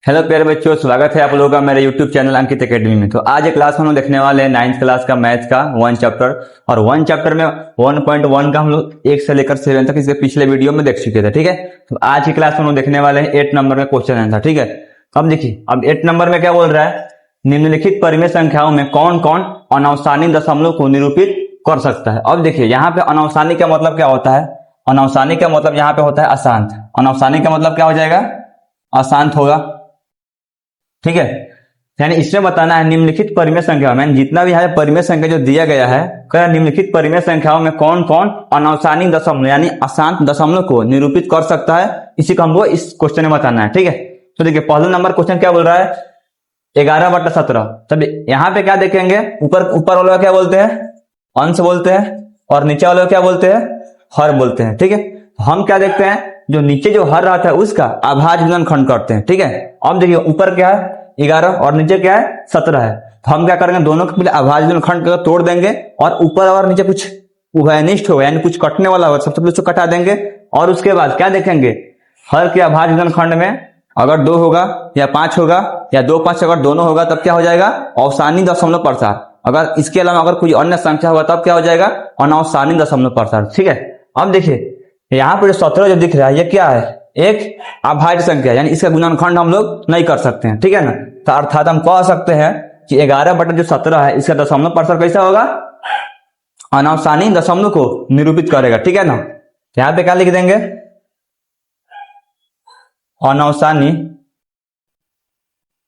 Hello प्यारे बच्चों, स्वागत है आप लोगों का मेरे YouTube चैनल अंकित एकेडमी में। तो आज एक क्लास हम लोग देखने वाले हैं 9th क्लास का मैथ्स का वन चैप्टर। और वन चैप्टर में 1.1 का हम लोग 1 से लेकर 7 तक इसके पिछले वीडियो में देख चुके थे। ठीक है, तो आज की क्लास हम लोग देखने वाले हैं 8 नंबर का क्वेश्चन आंसर। ठीक है, अब देखिए, अब 8 नंबर में क्या बोल रहा है, निम्नलिखित परिमेय संख्याओं में कौन कौन अनावसानी दशमलव को निरूपित कर सकता है। अब देखिए, यहाँ पे अनावसानी का मतलब क्या होता है, अनावसानी का मतलब यहाँ पे होता है अशांत। अनावसानी का मतलब क्या हो जाएगा, अशांत होगा। ठीक है, यानी इसमें बताना है निम्नलिखित परिमेय संख्या में, जितना भी है परिमेय संख्या जो दिया गया है, क्या निम्नलिखित परिमेय संख्याओं में कौन कौन अनावसानी दशमलव यानी अशांत दशमलव को निरूपित कर सकता है, इसी को हमको इस क्वेश्चन में बताना है। ठीक है, तो देखिए पहला नंबर क्वेश्चन क्या बोल रहा है, 11/17। तब यहाँ पे क्या देखेंगे, ऊपर वाले क्या बोलते हैं, अंश बोलते हैं, और नीचे वाले क्या बोलते हैं, हर बोलते हैं। ठीक है, हम क्या देखते हैं, जो नीचे जो हर रहता है उसका अभाज्य गुणनखंड करते हैं। ठीक है, अब देखिए ऊपर क्या है 11 और नीचे क्या है 17 है, तो हम क्या करेंगे, दोनों के पहले अभाज्य गुणनखंड को तोड़ देंगे और ऊपर और नीचे कुछ उभयनिष्ठ होगा यानी कुछ कटने वाला होगा, सबसे पहले उसको कटा देंगे। और उसके बाद क्या देखेंगे, हर के अभाज्य गुणनखंड में अगर 2 होगा या 5 होगा या 2 5 अगर दोनों होगा तब क्या हो जाएगा, अवसानी दशमलव प्रसार। अगर इसके अलावा अगर कोई अन्य संख्या होगा तब क्या हो जाएगा, अनावसानी दशमलव प्रसार। ठीक है, अब देखिए यहाँ पर जो 17 जो दिख रहा है ये क्या है, एक अभाज्य संख्या यानी इसका गुणनखंड हम लोग नहीं कर सकते हैं। ठीक है ना, तो अर्थात हम कह सकते हैं कि 11/17 है, इसका दशमलव प्रसार कैसा होगा, अनावसानी दशमलव को निरूपित करेगा। ठीक है ना, यहाँ पे क्या लिख देंगे,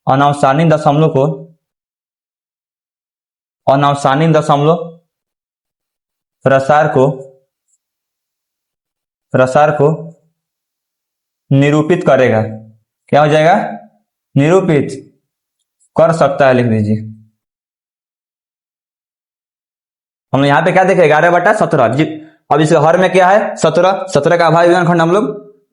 अनावसानी दशमलव को, अनावसानी दशमलव प्रसार को निरूपित करेगा। क्या हो जाएगा, निरूपित कर सकता है, लिख दीजिए। हम यहाँ पे क्या देखे 11/17 जी। अब इसके हर में क्या है 17 का अभाज्य गुणनखंड हम लोग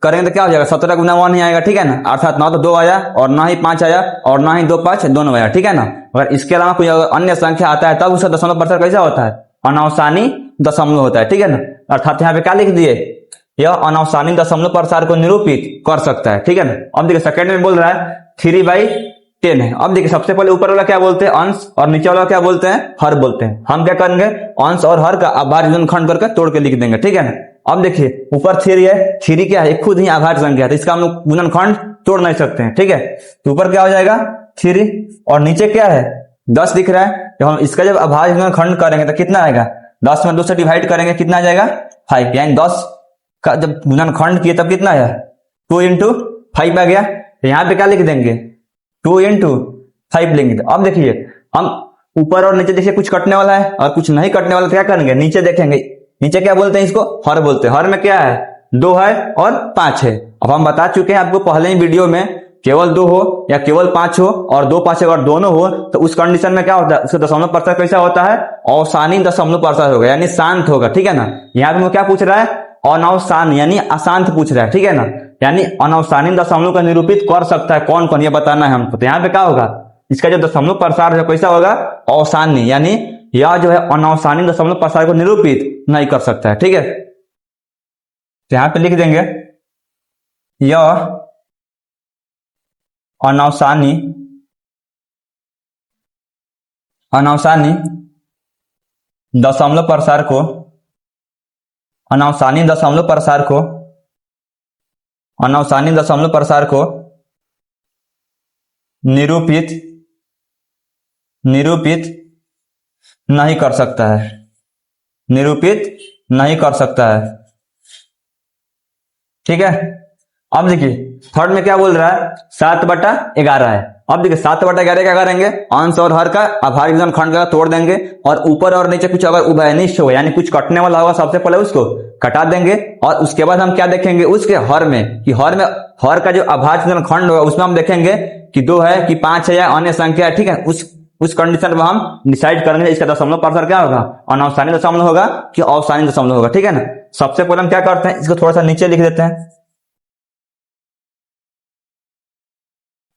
करेंगे तो क्या हो जाएगा, 17 गुना 1 ही आएगा। ठीक है ना, अर्थात ना तो 2 आया और ना ही 5 आया और ना ही 2 5 दोनों आया। ठीक है ना, अगर इसके अलावा कोई अन्य संख्या आता है तब उसका दशमलव प्रसार कैसा होता है, अनावसानी दशमलव होता है। ठीक है ना, अर्थात यहाँ पे क्या लिख दिए, यह अनावसानी दशमलव प्रसार को निरूपित कर सकता है। ठीक है ना, अब देखिए सेकंड में बोल रहा है 3/10 है। अब देखिए सबसे पहले ऊपर वाला क्या बोलते हैं, अंश, और नीचे वाला क्या बोलते हैं, हर बोलते हैं। हम क्या करेंगे, अंश और हर का अभाज्य गुणनखंड करके तोड़ के लिख देंगे। ठीक है ना, अब देखिए ऊपर 3 है, 3 क्या है, खुद ही अभाज्य संख्या है, तो इसका हम लोग गुणनखंड तोड़ नहीं सकते हैं। ठीक है, तो ऊपर क्या हो जाएगा 3 और नीचे क्या है 10 दिख रहा है। जब हम इसका जब अभाज्य गुणनखंड करेंगे तो कितना आएगा, 10 में 2 से डिवाइड करेंगे कितना आ जाएगा 5, यानी 10 का जब गुणनखंड किए तब कितना आया 2 × 5 आ गया। तो यहाँ पे क्या लिख देंगे 2 × 5 लेंगे। तो अब देखिए हम ऊपर और नीचे देखिए कुछ कटने वाला है और कुछ नहीं कटने वाला, तो क्या करेंगे, नीचे देखेंगे, नीचे क्या बोलते हैं, इसको हर बोलते हैं। हर में क्या है 2 है और 5 है। अब हम बता चुके हैं आपको पहले ही वीडियो में, केवल 2 हो या केवल 5 हो और 2 5 अगर दोनों हो तो उस कंडीशन में क्या होता है, उसका दशमलव प्रसार कैसा होता है, अवसानी दशमलव प्रसार होगा यानी शांत होगा। ठीक है ना, यहाँ पे वो क्या पूछ रहा है, अनावसान यानी अशांत पूछ रहा है। ठीक है ना, यानी अनावसानी दशमलव का निरूपित कर सकता है कौन कौन, ये बताना है हमको। तो यहाँ पे क्या होगा, इसका जो दशमलव प्रसार है कैसा होगा, अवसानी, यानी यह जो है अनावसानी दशमलव प्रसार को निरूपित नहीं कर सकता है। ठीक है, तो यहाँ पे लिख देंगे यह अनावसानी दशमलव प्रसार को, अनावसानी दशमलव प्रसार को निरूपित नहीं कर सकता है, निरूपित नहीं कर सकता है। ठीक है, अब देखिए थर्ड में क्या बोल रहा है, 7/11 है। अब देखिए 7/11 क्या करेंगे, अंश और हर का अभाज्य गुणनखंड का तोड़ देंगे और ऊपर और नीचे कुछ अगर उभयनिष्ठ हो यानी कुछ कटने वाला होगा, सबसे पहले उसको कटा देंगे। और उसके बाद हम क्या देखेंगे, उसके हर में कि हर का जो अभाज्य गुणनखंड होगा उसमें हम देखेंगे कि 2 है कि 5 है या अन्य संख्या है। ठीक है, उस कंडीशन में हम डिसाइड करेंगे इसका दशमलव प्रसार क्या होगा, अनावसानी दशमलव होगा कि अवसानी दशमलव होगा। ठीक है ना, सबसे पहले हम क्या करते हैं, इसको थोड़ा सा नीचे लिख देते हैं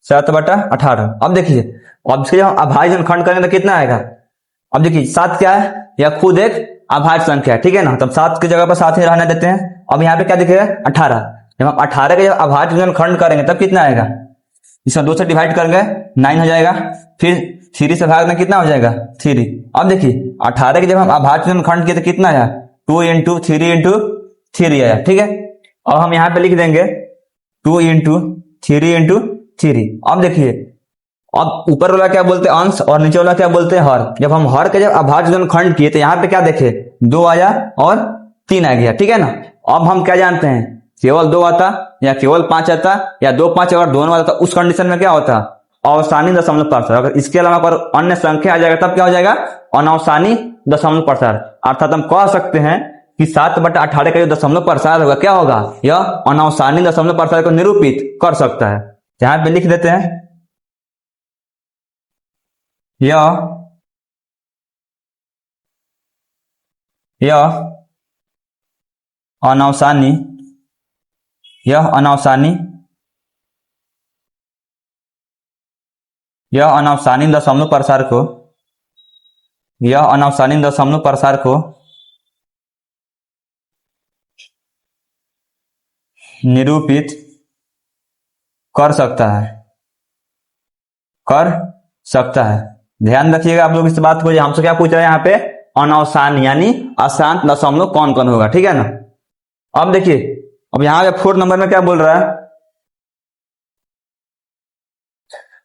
7/18। अब देखिए, अब इसके जब अभाज्य गुणनखंड करेंगे तो कितना आएगा, अब देखिए 7 क्या है, यह खुद एक अभाज्य संख्या है। ठीक है ना, तब 7 की जगह पर 7 ही रहने देते हैं। अब यहाँ पे क्या दिखेगा 18, जब हम 18 का जब अभाज्य गुणनखंड करेंगे तब कितना आएगा इसका 2 से डिवाइड करेंगे 9 हो जाएगा, फिर 3 से भागना कितना हो जाएगा 3। अब देखिए 18 के जब हम अभाज्य खंड किए तो कितना आया 2 इंटू 3 इंटू 3 आया, ठीक है। अब हम यहाँ पे लिख देंगे 2 इंटू 3 इंटू 3। अब देखिए अब ऊपर वाला क्या बोलते हैं अंश और नीचे वाला क्या बोलते हैं हर। जब हम हर के जब अभाज्य खंड किए तो यहाँ पे क्या देखे 2 आया और 3 आ गया, ठीक है ना। अब हम क्या जानते हैं केवल 2 आता या केवल 5 आता या 2 5 अगर दोनों आता, उस कंडीशन में क्या होता अवसानी दशमलव प्रसार। अगर इसके अलावा अगर अन्य संख्या आ जाएगा तब क्या हो जाएगा अनवसानी दशमलव प्रसार। अर्थात हम कह सकते हैं कि 7/18 का जो दशमलव प्रसार होगा क्या होगा यह अनवसानी दशमलव प्रसार को निरूपित कर सकता है। यहाँ पे लिख देते हैं यह अनवसानी दशमलव प्रसार को निरूपित कर सकता है। ध्यान रखिएगा आप लोग इस बात को, हमसे क्या पूछ रहा है यहाँ पे अनवसानी यानी अशांत दशमलव कौन कौन होगा, ठीक है ना। अब देखिए अब यहाँ पे 4 नंबर में क्या बोल रहा है,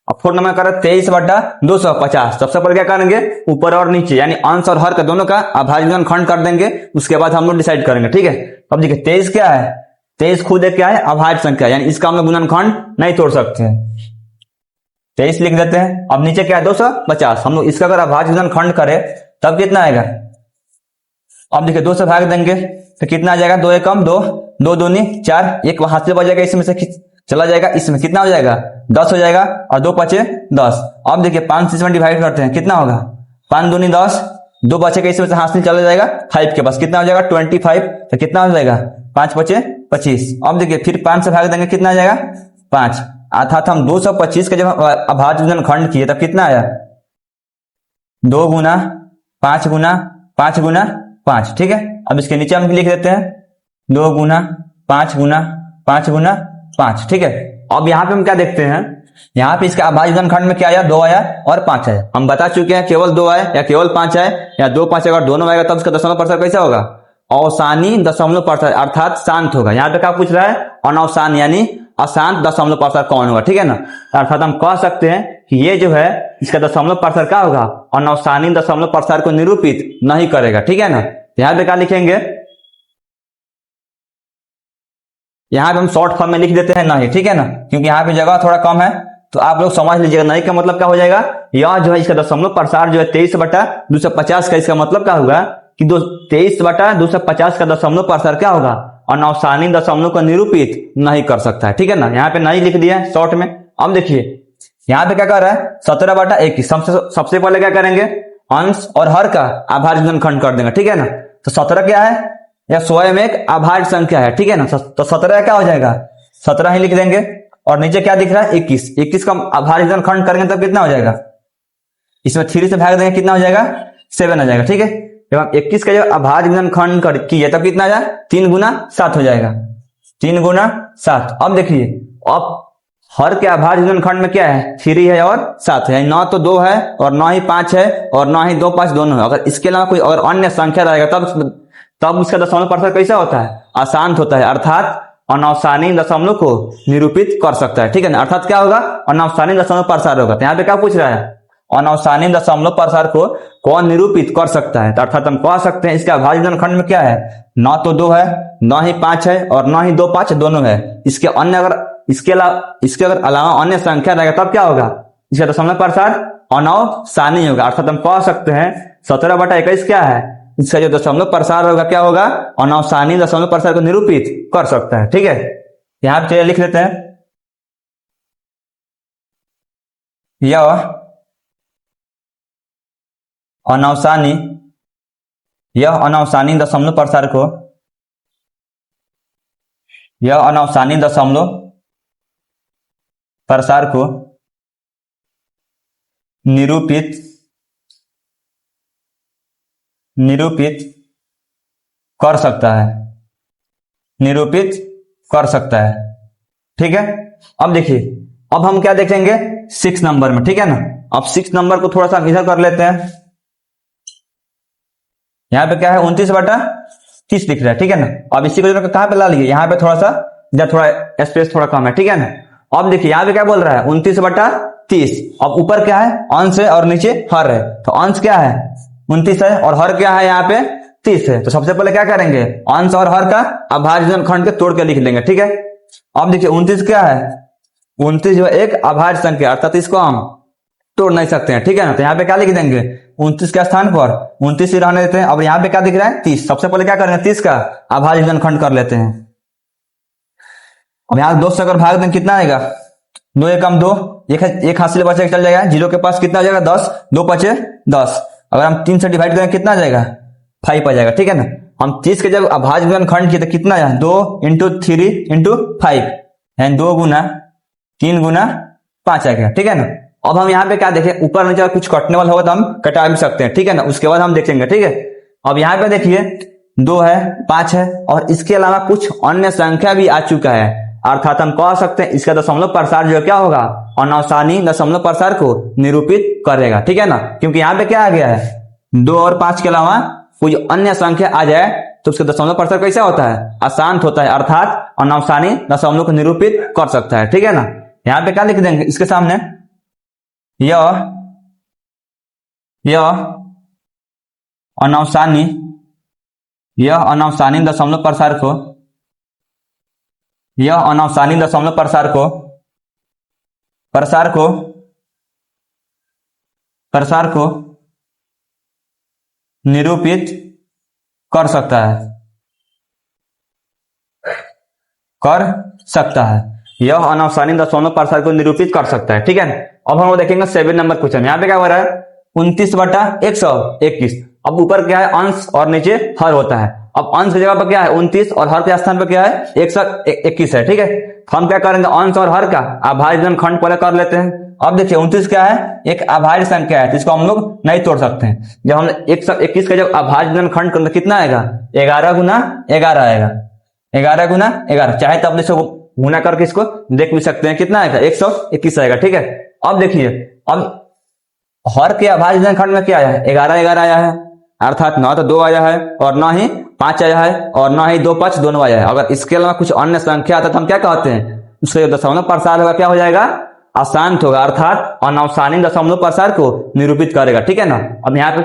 अब 4 नंबर कर 23/250। सबसे पहले क्या करेंगे ऊपर और नीचे यानी अंश और हर का दोनों का अभाज्य खंड कर देंगे, उसके बाद हम लोग डिसाइड करेंगे, ठीक है। अब देखिए 23 क्या है, 23 खुद एक क्या है अभाज्य संख्या यानी इसका हम लोग गुणनखंड नहीं तोड़ सकते हैं, 23 लिख देते हैं। अब नीचे क्या है 250, हम लोग इसका अगर अभाज्य खंड करें तब कितना आएगा। अब देखिए 2 से भाग देंगे तो कितना आ जाएगा 2 एकम 2, 2 दूनी 4, एक हाथ से बच जाएगा, इसमें से चला जाएगा, इसमें कितना हो जाएगा 10 हो जाएगा और 2 5 10। अब देखिए 5 से इसमें डिवाइड करते हैं कितना होगा 5 दूनी 10, 2 बचेगा इसमें से हाथ से चला जाएगा 5 के पास कितना हो जाएगा 25, तो कितना हो जाएगा 5 5 25। अब देखिए फिर 5 से भाग देंगे कितना आ जाएगा 5, अर्थात हम 225 का जब अभाज्य खंड किए तब कितना आया 2 गुना 5 गुना 5 गुना 5, ठीक है। अब इसके नीचे हम लिख देते हैं 2 गुना 5 गुना 5 गुना 5, ठीक है। अब यहाँ पे हम क्या देखते हैं, यहाँ पे इसका अभाज्य खंड में क्या आया 2 आया और 5 आया। हम बता चुके हैं केवल 2 आए या केवल 5 आए या 2 5 अगर दोनों आएगा तब इसका दशमलव प्रसार कैसा होगा अवसानी दशमलव प्रसार अर्थात शांत होगा। यहाँ पे क्या पूछ रहा है अनवसान यानी अशांत दशमलव प्रसार कौन होगा, ठीक है ना। अर्थात हम कह सकते हैं कि ये जो है इसका दशमलव प्रसार क्या होगा अनवसानी दशमलव प्रसार को निरूपित नहीं करेगा, ठीक है ना। यहाँ पे क्या लिखेंगे, यहाँ पे हम शॉर्ट फॉर्म में लिख देते हैं नहीं, ठीक है ना, क्योंकि यहाँ पे जगह थोड़ा कम है तो आप लोग समझ लीजिएगा। नहीं का मतलब क्या हो जाएगा यह जो है इसका दशमलव प्रसार जो है 23/250 का, इसका मतलब क्या होगा कि 23/250 का दशमलव प्रसार क्या होगा अनवसानी दशमलव को निरूपित नहीं कर सकता है, ठीक है ना। यहाँ पे नहीं लिख दिया है शॉर्ट में। अब देखिए यहाँ पे क्या कर रहा है 17/21। सबसे पहले क्या करेंगे अंश और हर का अभाज्य खंड कर देंगे, ठीक है ना। तो 17 क्या है या स्वयं एक अभाज्य संख्या है, ठीक है ना। तो 17 क्या हो जाएगा 17 ही लिख देंगे और नीचे क्या दिख रहा है 21 का अभाज्य खंड करेंगे तब कितना हो जाएगा, इसमें 3 से भाग देंगे कितना हो जाएगा 7 आ जाएगा, ठीक है। जब हम 21 का जब अभाज्य खंड किए तब कितना आ जाए 3 गुना 7 हो जाएगा, 3 गुना 7। अब देखिए अब हर के अभाज्य खंड में क्या है 3 है और 7 है, ना तो 2 है और ना ही 5 है और ना ही 2 5 दोनों है। अगर इसके अलावा कोई अगर अन्य संख्या रहेगा तब उसका दशमलव प्रसार कैसा होता है अशांत होता है, अर्थात अनवसानी दशमलव को निरूपित कर सकता है, ठीक है ना। अर्थात क्या होगा अनवसानी दशमलव प्रसार होगा। तो यहाँ पे क्या पूछ रहा है अनवसानी दशमलव प्रसार को कौन निरूपित कर सकता है। तो अर्थात हम कह सकते हैं इसका अभाज्य खंड में क्या है ना तो 2 है ना ही 5 है और ना ही 2 5 दोनों है। इसके अगर अलावा अन्य संख्या रहेगा तब क्या होगा इसका दशमलव प्रसार अनवसानी होगा। अर्थात हम कह सकते हैं 17/21 क्या है इसका जो दशमलव प्रसार होगा क्या होगा अनवसानी दशमलव प्रसार को निरूपित कर सकता है, ठीक है। यहां पे लिख देते हैं यह अनवसानी दशमलव प्रसार को निरूपित कर सकता है, ठीक है। अब देखिए अब हम क्या देखेंगे 6 नंबर में, ठीक है ना। अब 6 नंबर को थोड़ा सा इधर कर लेते हैं। यहाँ पे क्या है 29/30 दिख रहा है, ठीक है ना। अब इसी को कहां पे ला लिए, यहाँ पे थोड़ा सा, इधर थोड़ा स्पेस थोड़ा कम है, ठीक है ना। अब देखिए यहाँ पे क्या बोल रहा है 29/30। अब ऊपर क्या है अंश है और नीचे हर है, तो अंश क्या है 29 है और हर क्या है यहाँ पे 30 है। तो सबसे पहले क्या करेंगे अंश और हर का अभाज्य खंड के तोड़ के लिख लेंगे, ठीक है। अब देखिए 29 क्या है, 29 जो एक अभाज्य संख्या, अर्थात इसको हम तोड़ नहीं सकते हैं, ठीक है ना। तो यहाँ पे क्या लिख देंगे 29 के स्थान पर 29 ही रहने देते हैं। अब यहाँ पे क्या दिख रहा है 30। सबसे पहले क्या करेंगे 30 का अभाज्य खंड कर लेते हैं। अब यहाँ 2 से अगर भाग दें कितना आएगा, 2 एकम 2, एक हाथ से बचे चल जाएगा, जीरो के पास कितना आ जाएगा 10, 2 पचे 10। अगर हम 3 से डिवाइड करें कितना आ जाएगा 5 आ जाएगा, ठीक है ना। हम 30 के जब अभाज्य खंड किए तो कितना आया 2 इंटू 3 इंटू 5, यानी 2 गुना 3 गुना 5 आ गया, ठीक है ना। अब हम यहाँ पे क्या देखें ऊपर नीचे कुछ कटने वाला होगा तो हम कटा भी सकते हैं, ठीक है ना, उसके बाद हम देखेंगे, ठीक है। अब यहाँ पे देखिए 2 है 5 है और इसके अलावा कुछ अन्य संख्या भी आ चुका है, अर्थात हम कह सकते हैं इसका दशमलव प्रसार जो क्या होगा अनावसानी दशमलव प्रसार को निरूपित करेगा, ठीक है ना। क्योंकि यहाँ पे क्या आ गया है 2 और 5 के अलावा कोई अन्य संख्या आ जाए तो उसका दशमलव प्रसार कैसा होता है अशांत होता है, अर्थात अनावसानी दशमलव को निरूपित कर सकता है, ठीक है ना। यहाँ पे क्या लिख देंगे इसके सामने यह अनावसानी दशमलव प्रसार को प्रसार को निरूपित कर सकता है। यह अनावसानी दशमलव प्रसार को निरूपित कर सकता है, ठीक है। अब हम देखेंगे 7 नंबर क्वेश्चन। यहाँ पे क्या हो रहा है 29/121। अब ऊपर क्या है अंश और नीचे हर होता है। अब अंश की जगह पर क्या है 29 और हर के स्थान पर क्या है 121 है, ठीक है। हम क्या करेंगे अंश और हर का अभाज्य खंड पहले कर लेते हैं। अब देखिए 29 क्या है एक अभाज्य संख्या है जिसको हम लोग नहीं तोड़ सकते हैं। जब हम 121 का जब अभाज्य खंड करते कितना आएगा 11 गुना 11 आएगा, 11 गुना 11, चाहे तो अपने इसको गुना करके इसको देख भी सकते हैं कितना आएगा 121 आएगा, ठीक है। अब देखिए अब हर के अभाज्य खंड में क्या आया है 11 आया है, अर्थात न तो 2 आया है और न ही 5 आया है और न ही 2 5 दोनों आया है। अगर इसके अलावा कुछ अन्य संख्या आता तो हम क्या कहते हैं उसका जो दशमलव प्रसार होगा क्या हो जाएगा अशांत होगा, अर्थात अनावसानी दशमलव प्रसार को निरूपित करेगा, ठीक है ना। अब यहाँ पे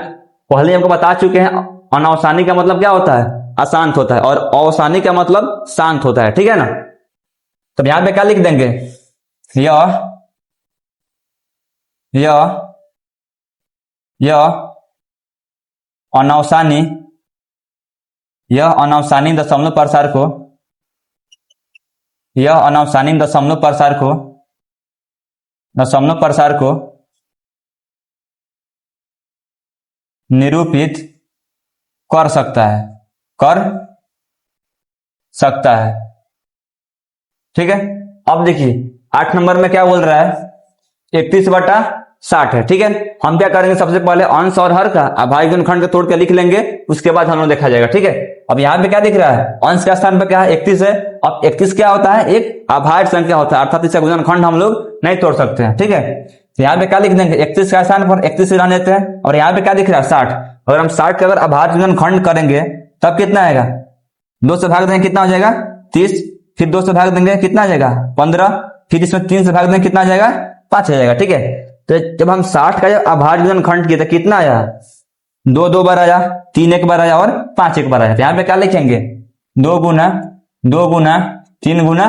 पहले हमको बता चुके हैं अनावसानी का मतलब क्या होता है अशांत होता है और अवसानी का मतलब शांत होता है, ठीक है ना। तो यहाँ पे क्या लिख देंगे यह अनावसानी दशमलव प्रसार को निरूपित कर सकता है, ठीक है। अब देखिए 8 नंबर में क्या बोल रहा है 31/60 है, ठीक है। हम क्या करेंगे सबसे पहले अंश और हर का अभाज्य खंड को तोड़ के लिख लेंगे, उसके बाद हम लोग देखा जाएगा, ठीक है। अब यहाँ पे क्या दिख रहा है अंश का स्थान पर क्या है 31 है। अब 31 क्या होता है एक अभाज्य संख्या होता है, अर्थात इसका गुणनखंड हम लोग नहीं तोड़ सकते हैं, ठीक है। तो यहाँ पे क्या लिख देंगे 31 का स्थान पर 31 ही रहने देते हैं। और यहाँ पे क्या दिख रहा है 60। अगर हम 60 का अगर अभाज्य खंड करेंगे तब कितना आएगा 2 से भाग देंगे कितना हो जाएगा 30, फिर 2 से भाग देंगे कितना आ जाएगा 15, फिर इसमें 3 से भाग देंगे कितना आ जाएगा 5 आ जाएगा, ठीक है। तो जब हम 60 का जब अभाज्य खंड किए तो कितना आया 2 बार आया, 3 एक बार आया और 5 एक बार आया। तो यहाँ पे क्या लिखेंगे 2 गुना 3 गुना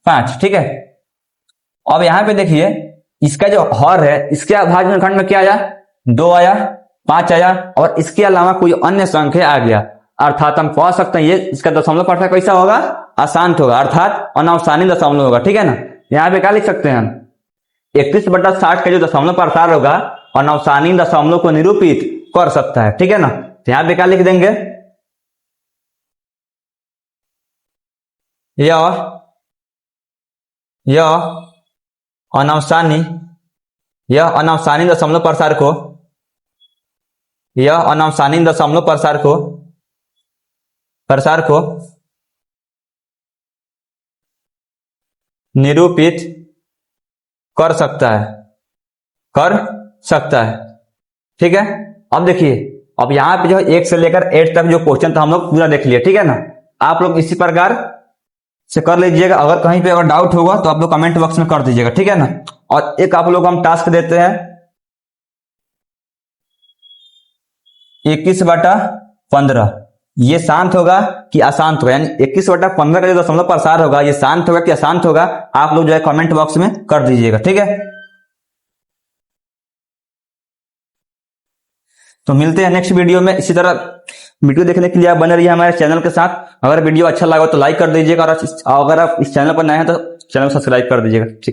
5, ठीक है। अब यहाँ पे देखिए इसका जो हर है इसके अभाज्य खंड में क्या आया 2 आया 5 आया और इसके अलावा कोई अन्य संख्या आ गया, अर्थात हम कह सकते हैं ये इसका दशमलव प्रसार कैसा होगा अशांत होगा, अर्थात अनावसानी दशमलव होगा, ठीक है ना। यहाँ पे क्या लिख सकते हैं हम 31/60 का जो दशमलव प्रसार होगा अनावसानी दशमलव को निरूपित कर सकता है, ठीक है ना। तो यहाँ पे क्या लिख देंगे यह अनावसानी दशमलव प्रसार को निरूपित कर सकता है, कर सकता है। ठीक है, अब देखिए, अब यहाँ पे जो 1 से लेकर 8 तक जो क्वेश्चन था हम लोग पूरा देख लिया। ठीक है ना, आप लोग इसी प्रकार से कर लीजिएगा। अगर कहीं पे अगर डाउट होगा तो आप लोग कमेंट बॉक्स में कर दीजिएगा। ठीक है ना, और एक आप लोग हम टास्क देते हैं 21/15, ये शांत होगा कि अशांत होगा, यानी 21/15 का जो दशमलव प्रसार होगा ये शांत होगा कि अशांत होगा, आप लोग जो है कमेंट बॉक्स में कर दीजिएगा। ठीक है, तो मिलते हैं नेक्स्ट वीडियो में। इसी तरह वीडियो देखने के लिए आप बने रहिए हमारे चैनल के साथ। अगर वीडियो अच्छा लगा तो लाइक कर दीजिएगा, और अगर आप इस चैनल पर नए हैं तो चैनल को सब्सक्राइब कर दीजिएगा। ठीक।